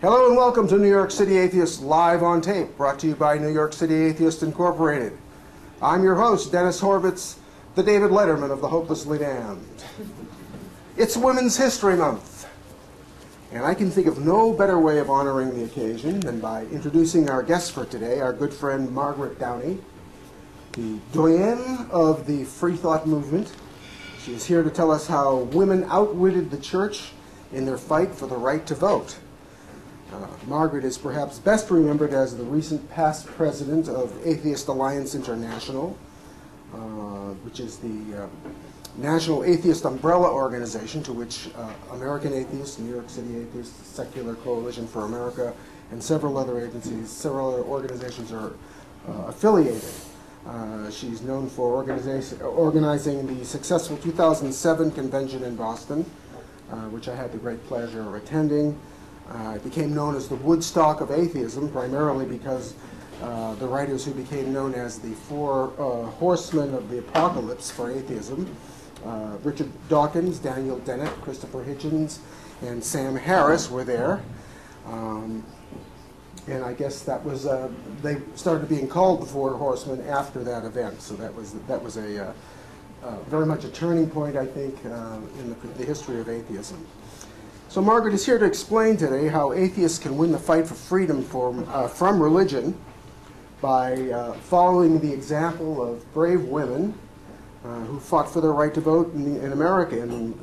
Hello and welcome to New York City Atheists Live on Tape, brought to you by New York City Atheists Incorporated. I'm your host, Dennis Horvitz, the David Letterman of the Hopelessly Damned. It's Women's History Month, and I can think of no better way of honoring the occasion than by introducing our guest for today, our good friend Margaret Downey, the doyenne of the free thought movement. She is here to tell us how women outwitted the church in their fight for the right to vote. Margaret is perhaps best remembered as the recent past president of Atheist Alliance International, which is the national atheist umbrella organization to which American Atheists, New York City Atheists, Secular Coalition for America, and several other agencies, several other organizations are affiliated. She's known for organizing the successful 2007 convention in Boston, which I had the great pleasure of attending. It became known as the Woodstock of atheism, primarily because the writers who became known as the four horsemen of the apocalypse for atheism, Richard Dawkins, Daniel Dennett, Christopher Hitchens, and Sam Harris were there. And I guess that was, they started being called the Four Horsemen after that event. So that was a very much a turning point, I think, in the history of atheism. So Margaret is here to explain today how atheists can win the fight for freedom from religion by following the example of brave women who fought for their right to vote in America in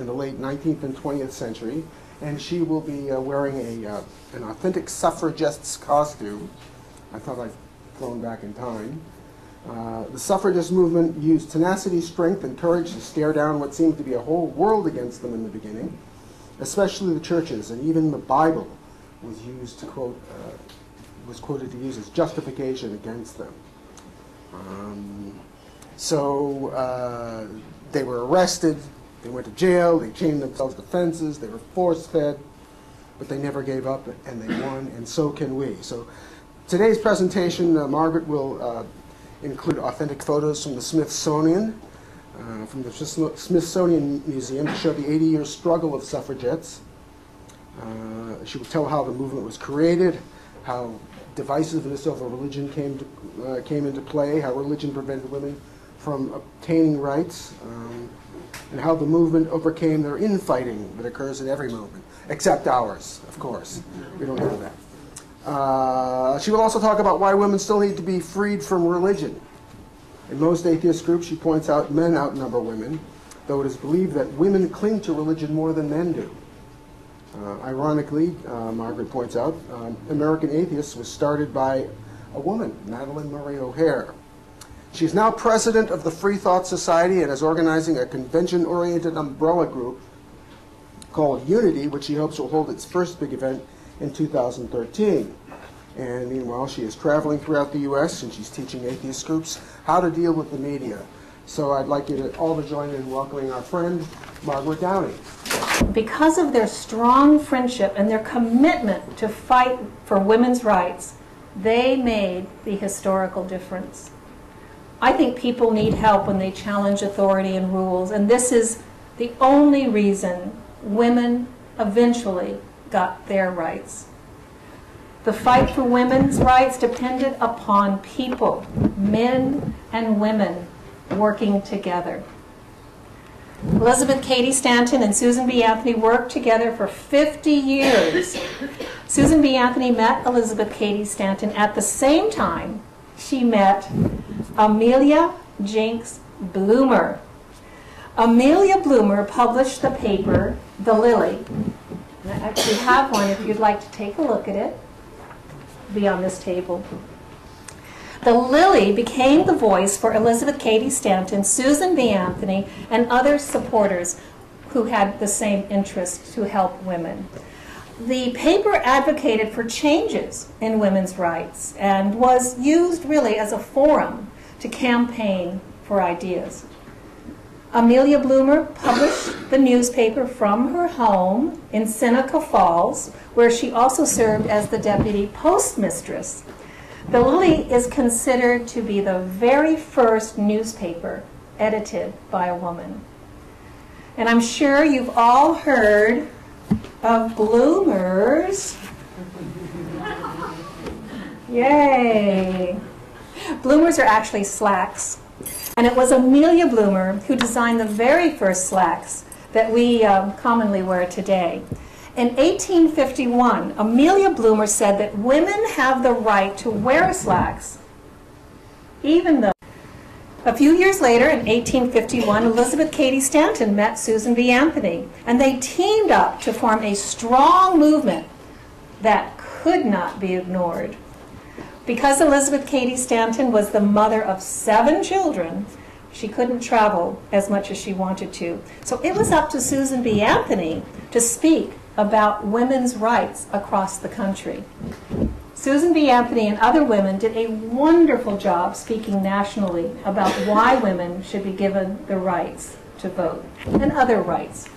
the late 19th and 20th century. And she will be wearing an authentic suffragist's costume. I thought I'd flown back in time. The suffragist movement used tenacity, strength, and courage to stare down what seemed to be a whole world against them in the beginning, especially the churches, and even the Bible was used to quote, was quoted to use as justification against them. So they were arrested. They went to jail, they chained themselves to fences, they were force-fed, but they never gave up, and they won, and so can we. So today's presentation, Margaret will include authentic photos from the Smithsonian Museum to show the 80-year struggle of suffragettes. She will tell how the movement was created, how divisiveness over religion came into play, how religion prevented women from obtaining rights, and how the movement overcame their infighting that occurs in every movement, except ours, of course. We don't know that. She will also talk about why women still need to be freed from religion. In most atheist groups, she points out men outnumber women, though it is believed that women cling to religion more than men do. Ironically, Margaret points out, American Atheists was started by a woman, Madalyn Murray O'Hair. She is now president of the Free Thought Society and is organizing a convention-oriented umbrella group called Unity, which she hopes will hold its first big event in 2013. And meanwhile, she is traveling throughout the U.S. and she's teaching atheist groups how to deal with the media. So I'd like you all to join in welcoming our friend, Margaret Downey. Because of their strong friendship and their commitment to fight for women's rights, they made the historical difference. I think people need help when they challenge authority and rules, and this is the only reason women eventually got their rights. The fight for women's rights depended upon people, men and women, working together. Elizabeth Cady Stanton and Susan B. Anthony worked together for 50 years. Susan B. Anthony met Elizabeth Cady Stanton at the same time she met Amelia Jinks Bloomer. Amelia Bloomer published the paper, The Lily. And I actually have one if you'd like to take a look at it. It'll be on this table. The Lily became the voice for Elizabeth Cady Stanton, Susan B. Anthony, and other supporters who had the same interest to help women. The paper advocated for changes in women's rights and was used really as a forum to campaign for ideas. Amelia Bloomer published the newspaper from her home in Seneca Falls, where she also served as the deputy postmistress. The Lily is considered to be the very first newspaper edited by a woman. And I'm sure you've all heard of Bloomer's Yay! Bloomers are actually slacks. And it was Amelia Bloomer who designed the very first slacks that we commonly wear today. In 1851, Amelia Bloomer said that women have the right to wear slacks, even though. A few years later, in 1851, Elizabeth Cady Stanton met Susan B. Anthony, and they teamed up to form a strong movement that could not be ignored. Because Elizabeth Cady Stanton was the mother of 7 children, she couldn't travel as much as she wanted to. So it was up to Susan B. Anthony to speak about women's rights across the country. Susan B. Anthony and other women did a wonderful job speaking nationally about why women should be given the rights to vote and other rights.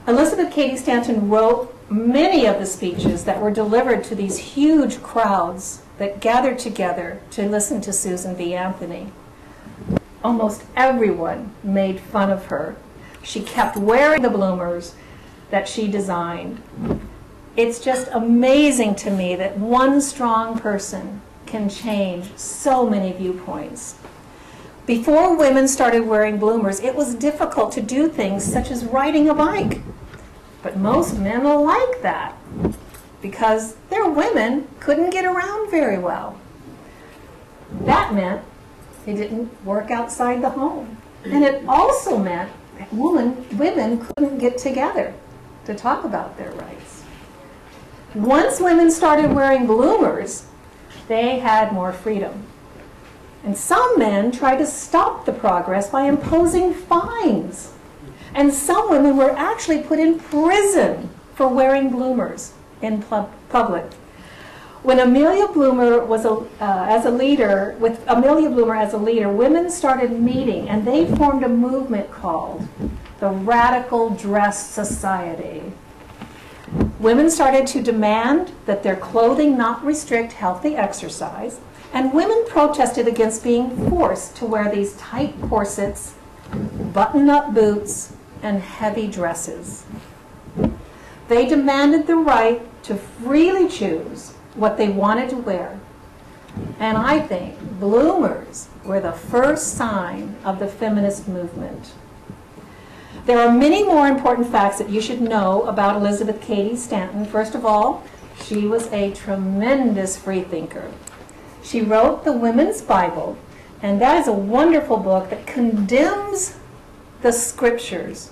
Elizabeth Cady Stanton wrote many of the speeches that were delivered to these huge crowds that gathered together to listen to Susan B. Anthony. Almost everyone made fun of her. She kept wearing the bloomers that she designed. It's just amazing to me that one strong person can change so many viewpoints. Before women started wearing bloomers, it was difficult to do things such as riding a bike. But most men will like that because their women couldn't get around very well. That meant they didn't work outside the home. And it also meant that women couldn't get together to talk about their rights. Once women started wearing bloomers, they had more freedom. And some men tried to stop the progress by imposing fines. And some women were actually put in prison for wearing bloomers in public. When Amelia Bloomer was as a leader, with Amelia Bloomer as a leader, women started meeting, and they formed a movement called the Radical Dress Society. Women started to demand that their clothing not restrict healthy exercise, and women protested against being forced to wear these tight corsets, button-up boots, and heavy dresses. They demanded the right to freely choose what they wanted to wear. And I think bloomers were the first sign of the feminist movement. There are many more important facts that you should know about Elizabeth Cady Stanton. First of all, she was a tremendous freethinker. She wrote the Women's Bible, and that is a wonderful book that condemns the scriptures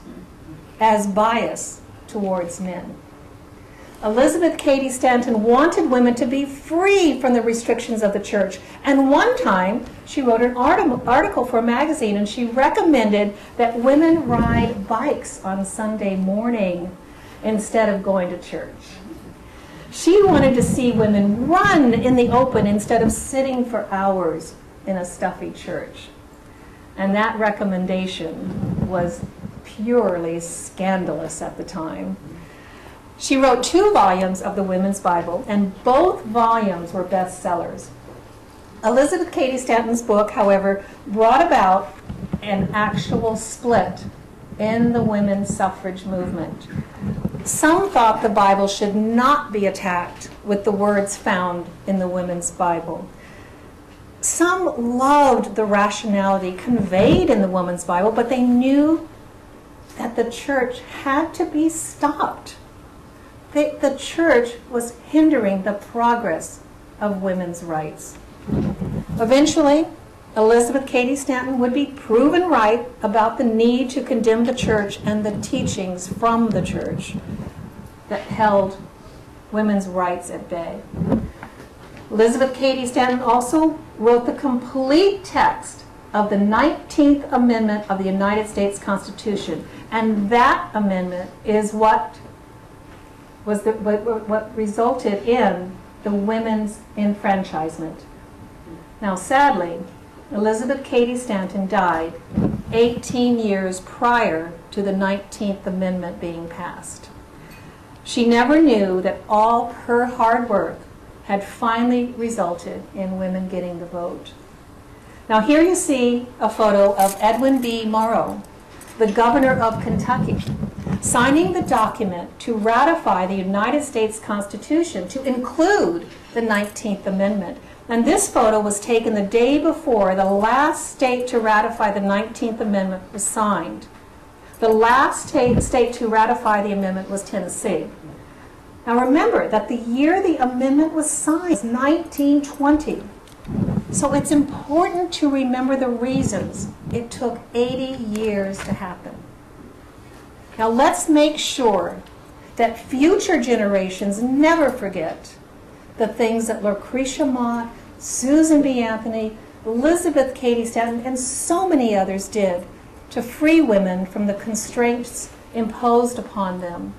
as bias towards men. Elizabeth Cady Stanton wanted women to be free from the restrictions of the church. And one time, she wrote an article for a magazine, and she recommended that women ride bikes on Sunday morning instead of going to church. She wanted to see women run in the open instead of sitting for hours in a stuffy church. And that recommendation was purely scandalous at the time. She wrote 2 volumes of the Women's Bible, and both volumes were bestsellers. Elizabeth Cady Stanton's book, however, brought about an actual split in the women's suffrage movement. Some thought the Bible should not be attacked with the words found in the Women's Bible. Some loved the rationality conveyed in the Women's Bible, but they knew that the church had to be stopped. The church was hindering the progress of women's rights. Eventually, Elizabeth Cady Stanton would be proven right about the need to condemn the church and the teachings from the church that held women's rights at bay. Elizabeth Cady Stanton also wrote the complete text of the 19th Amendment of the United States Constitution, and that amendment is what resulted in the women's enfranchisement. Now, sadly, Elizabeth Cady Stanton died 18 years prior to the 19th Amendment being passed. She never knew that all her hard work had finally resulted in women getting the vote. Now, here you see a photo of Edwin B. Morrow, the governor of Kentucky, signing the document to ratify the United States Constitution, to include the 19th Amendment. And this photo was taken the day before the last state to ratify the 19th Amendment was signed. The last state to ratify the amendment was Tennessee. Now remember that the year the amendment was signed was 1920. So it's important to remember the reasons it took 80 years to happen. Now let's make sure that future generations never forget the things that Lucretia Mott, Susan B. Anthony, Elizabeth Cady Stanton, and so many others did to free women from the constraints imposed upon them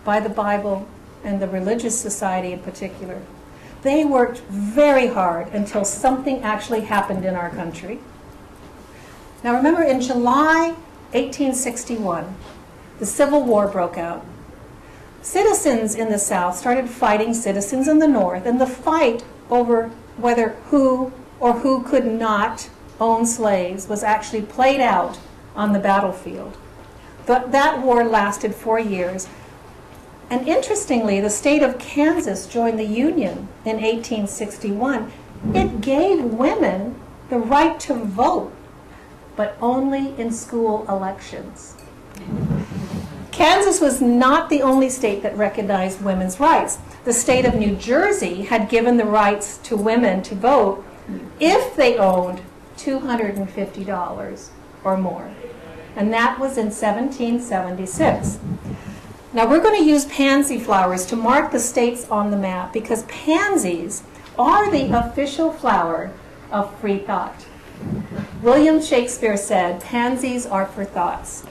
by the Bible and the religious society in particular. They worked very hard until something actually happened in our country. Now remember, in July 1861, the Civil War broke out. Citizens in the South started fighting citizens in the North, and the fight over whether who or who could not own slaves was actually played out on the battlefield. That war lasted 4 years. And interestingly, the state of Kansas joined the Union in 1861. It gave women the right to vote, but only in school elections. Kansas was not the only state that recognized women's rights. The state of New Jersey had given the rights to women to vote if they owned $250 or more. And that was in 1776. Now we're going to use pansy flowers to mark the states on the map because pansies are the official flower of free thought. William Shakespeare said, "Pansies are for thoughts."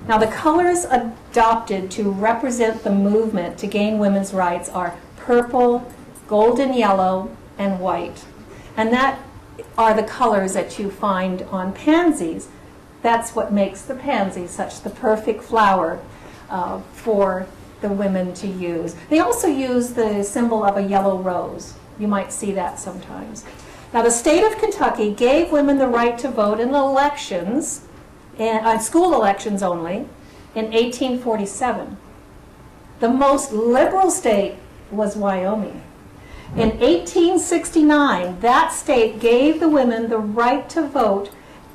Now the colors adopted to represent the movement to gain women's rights are purple, golden yellow, and white. And that are the colors that you find on pansies. That's what makes the pansy such the perfect flower for the women to use. They also use the symbol of a yellow rose. You might see that sometimes. Now the state of Kentucky gave women the right to vote in elections, on school elections only, in 1847. The most liberal state was Wyoming. In 1869, that state gave the women the right to vote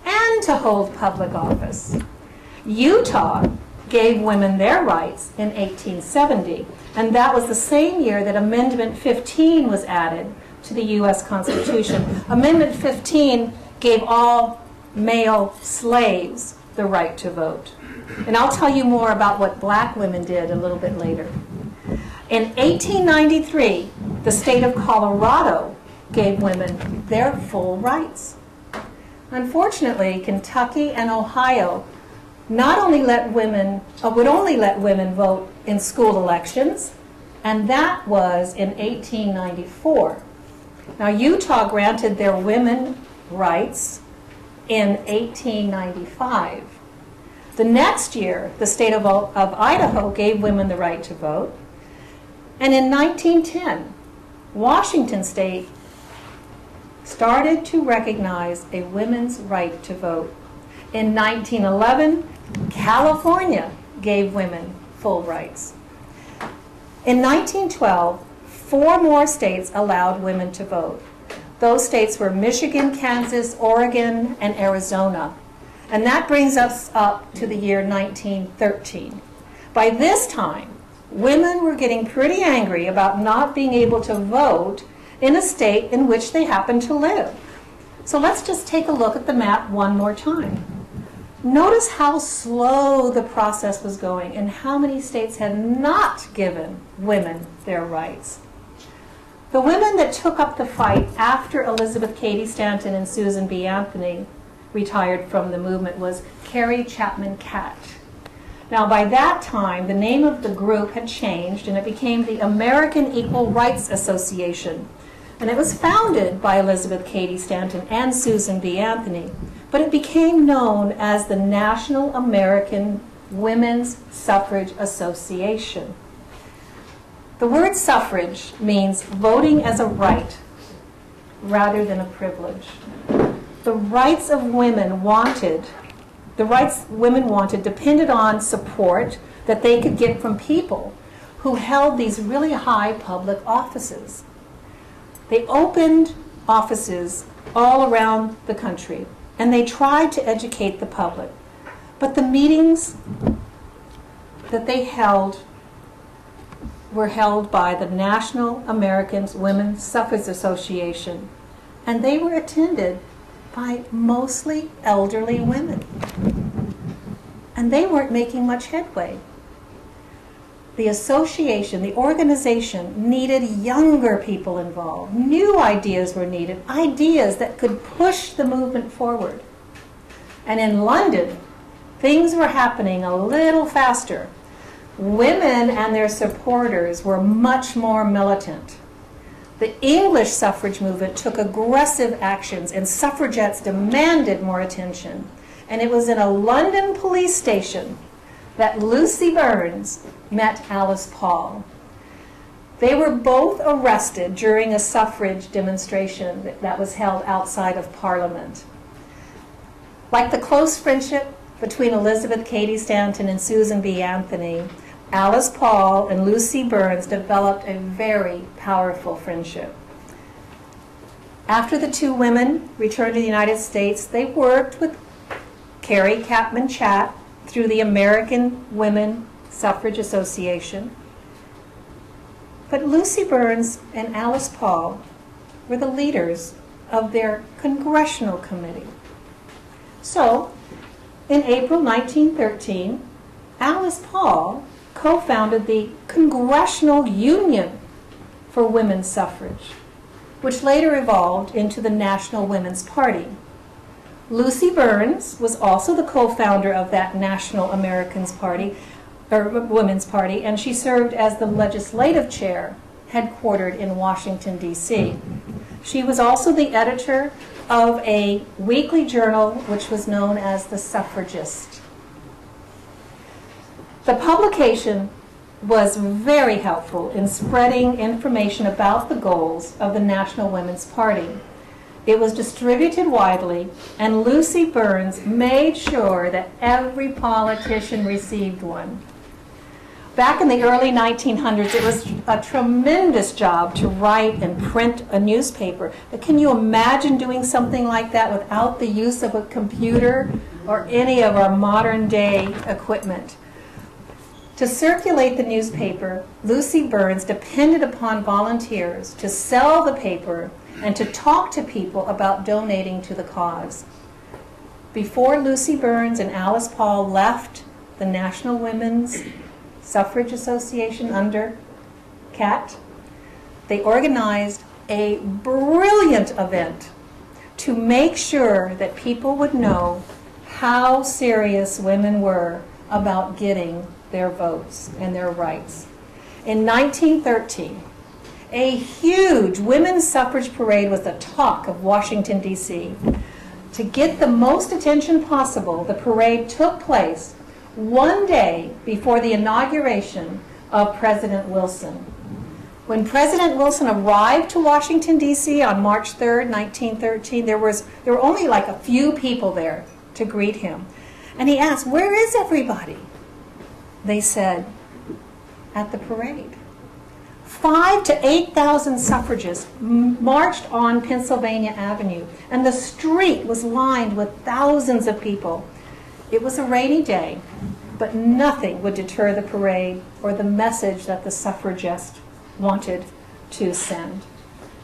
and to hold public office. Utah gave women their rights in 1870, and that was the same year that Amendment 15 was added to the U.S. Constitution. Amendment 15 gave all male slaves the right to vote. And I'll tell you more about what black women did a little bit later. In 1893, the state of Colorado gave women their full rights. Unfortunately, Kentucky and Ohio not only would only let women vote in school elections, and that was in 1894. Now, Utah granted their women rights in 1895. The next year, the state of Idaho gave women the right to vote. And in 1910, Washington State started to recognize a women's right to vote. In 1911, California gave women full rights. In 1912, 4 more states allowed women to vote. Those states were Michigan, Kansas, Oregon, and Arizona. And that brings us up to the year 1913. By this time, women were getting pretty angry about not being able to vote in a state in which they happened to live. So let's just take a look at the map one more time. Notice how slow the process was going and how many states had not given women their rights. The women that took up the fight after Elizabeth Cady Stanton and Susan B. Anthony retired from the movement was Carrie Chapman Catt. Now by that time, the name of the group had changed and it became the American Equal Rights Association. And it was founded by Elizabeth Cady Stanton and Susan B. Anthony, but it became known as the National American Women's Suffrage Association. The word suffrage means voting as a right rather than a privilege. The rights of women wanted the rights women wanted depended on support that they could get from people who held these really high public offices. They opened offices all around the country, and they tried to educate the public. But the meetings that they held were held by the National American Women's Suffrage Association, and they were attended by mostly elderly women. And they weren't making much headway. The association, the organization, needed younger people involved. New ideas were needed, ideas that could push the movement forward. And in London, things were happening a little faster. Women and their supporters were much more militant. The English suffrage movement took aggressive actions, and suffragettes demanded more attention. And it was in a London police station that Lucy Burns met Alice Paul. They were both arrested during a suffrage demonstration that was held outside of Parliament. Like the close friendship between Elizabeth Cady Stanton and Susan B. Anthony, Alice Paul and Lucy Burns developed a very powerful friendship. After the two women returned to the United States, they worked with Carrie Chapman Chatt through the American Women Suffrage Association. But Lucy Burns and Alice Paul were the leaders of their congressional committee. So, in April 1913, Alice Paul co-founded the Congressional Union for Women's Suffrage, which later evolved into the National Women's Party. Lucy Burns was also the co-founder of that National Americans Party, or Women's Party, and she served as the legislative chair, headquartered in Washington, D.C. She was also the editor of a weekly journal which was known as The Suffragist. The publication was very helpful in spreading information about the goals of the National Women's Party. It was distributed widely, and Lucy Burns made sure that every politician received one. Back in the early 1900s, it was a tremendous job to write and print a newspaper. But can you imagine doing something like that without the use of a computer or any of our modern day equipment? To circulate the newspaper, Lucy Burns depended upon volunteers to sell the paper and to talk to people about donating to the cause. Before Lucy Burns and Alice Paul left the National Women's Suffrage Association under CAT, they organized a brilliant event to make sure that people would know how serious women were about getting their votes and their rights. In 1913, a huge women's suffrage parade was the talk of Washington, D.C. To get the most attention possible, the parade took place one day before the inauguration of President Wilson. When President Wilson arrived to Washington, D.C. on March 3rd, 1913, there were only like a few people there to greet him. And he asked, "Where is everybody?" They said, "At the parade." 5,000 to 8,000 suffragists marched on Pennsylvania Avenue, and the street was lined with thousands of people. It was a rainy day, but nothing would deter the parade or the message that the suffragists wanted to send.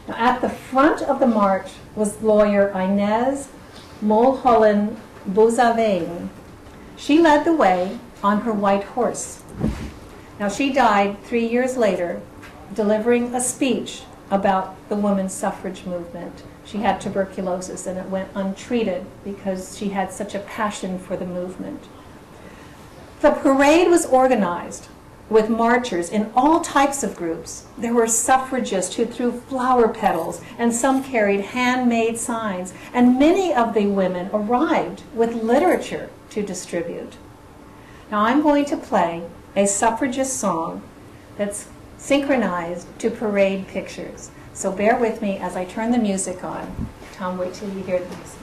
Now, at the front of the march was lawyer Inez Mulholland Buzavain. She led the way on her white horse. Now, she died 3 years later, delivering a speech about the women's suffrage movement. She had tuberculosis, and it went untreated because she had such a passion for the movement. The parade was organized with marchers in all types of groups. There were suffragists who threw flower petals, and some carried handmade signs, and many of the women arrived with literature to distribute. Now I'm going to play a suffragist song that's synchronized to parade pictures. So bear with me as I turn the music on. Tom, wait till you hear the music.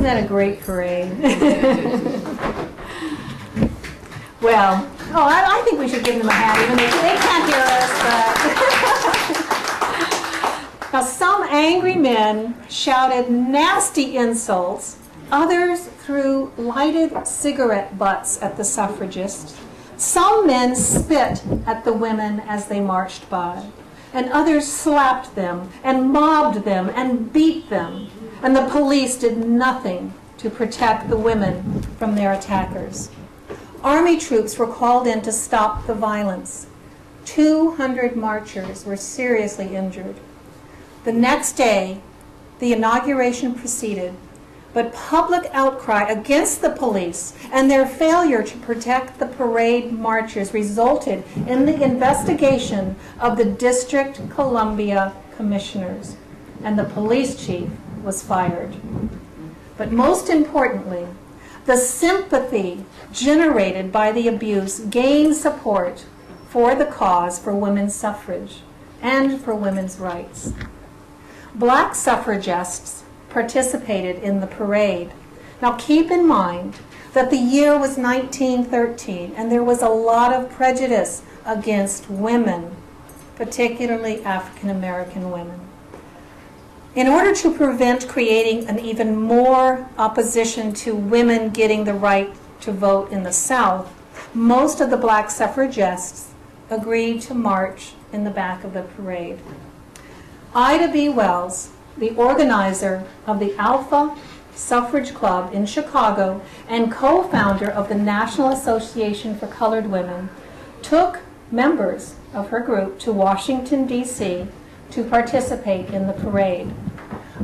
that a great parade? Well, I think we should give them a hat, even though they can't hear us. But now, some angry men shouted nasty insults. Others threw lighted cigarette butts at the suffragists. Some men spit at the women as they marched by, and others slapped them and mobbed them and beat them. And the police did nothing to protect the women from their attackers. Army troops were called in to stop the violence. 200 marchers were seriously injured. The next day, the inauguration proceeded, but public outcry against the police and their failure to protect the parade marchers resulted in the investigation of the District Columbia commissioners, and the police chief was fired. But most importantly, the sympathy generated by the abuse gained support for the cause for women's suffrage and for women's rights. Black suffragists participated in the parade. Now keep in mind that the year was 1913 and there was a lot of prejudice against women, particularly African American women. In order to prevent creating an even more opposition to women getting the right to vote in the South, most of the black suffragists agreed to march in the back of the parade. Ida B. Wells, the organizer of the Alpha Suffrage Club in Chicago and co-founder of the National Association for Colored Women, took members of her group to Washington, D.C. to participate in the parade.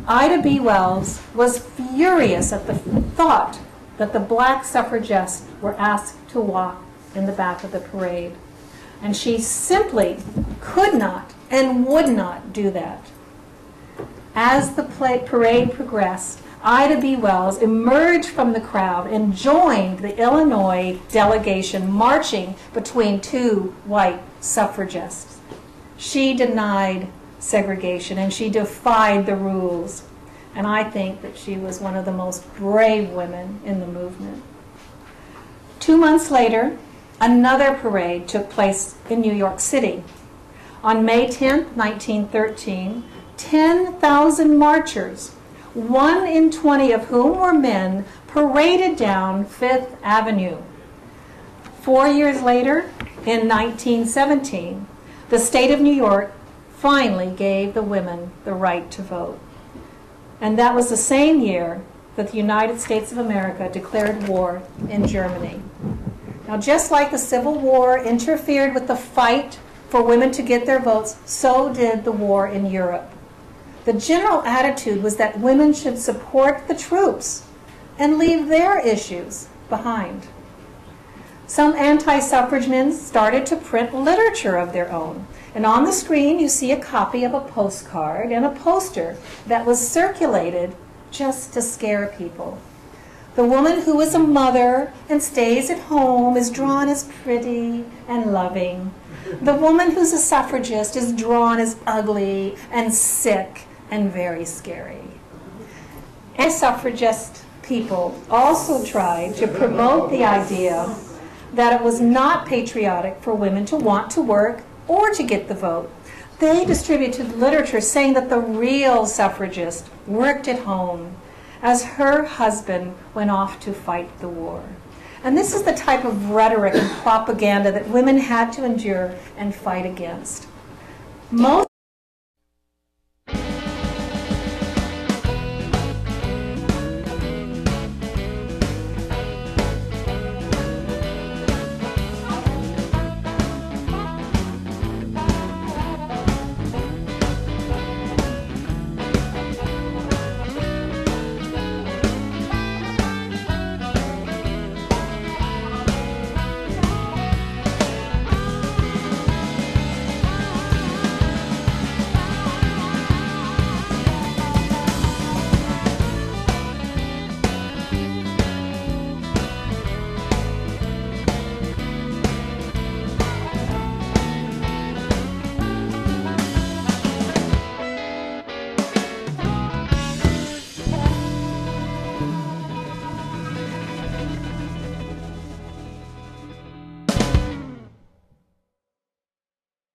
Ida B. Wells was furious at the thought that the black suffragists were asked to walk in the back of the parade, and she simply could not and would not do that. As the parade progressed, Ida B. Wells emerged from the crowd and joined the Illinois delegation marching between two white suffragists. She denied segregation and she defied the rules, and I think that she was one of the most brave women in the movement. 2 months later, another parade took place in New York City. On May 10, 1913, 10,000 marchers, 1 in 20 of whom were men, paraded down Fifth Avenue. 4 years later, in 1917, the state of New York finally gave the women the right to vote. And that was the same year that the United States of America declared war in Germany. Now, just like the Civil War interfered with the fight for women to get their votes, so did the war in Europe. The general attitude was that women should support the troops and leave their issues behind. Some anti-suffrage men started to print literature of their own. And on the screen you see a copy of a postcard and a poster that was circulated just to scare people. The woman who is a mother and stays at home is drawn as pretty and loving. The woman who's a suffragist is drawn as ugly and sick and very scary. And suffragist people also tried to promote the idea that it was not patriotic for women to want to work or to get the vote. They distributed literature saying that the real suffragist worked at home as her husband went off to fight the war. And this is the type of rhetoric and propaganda that women had to endure and fight against. Most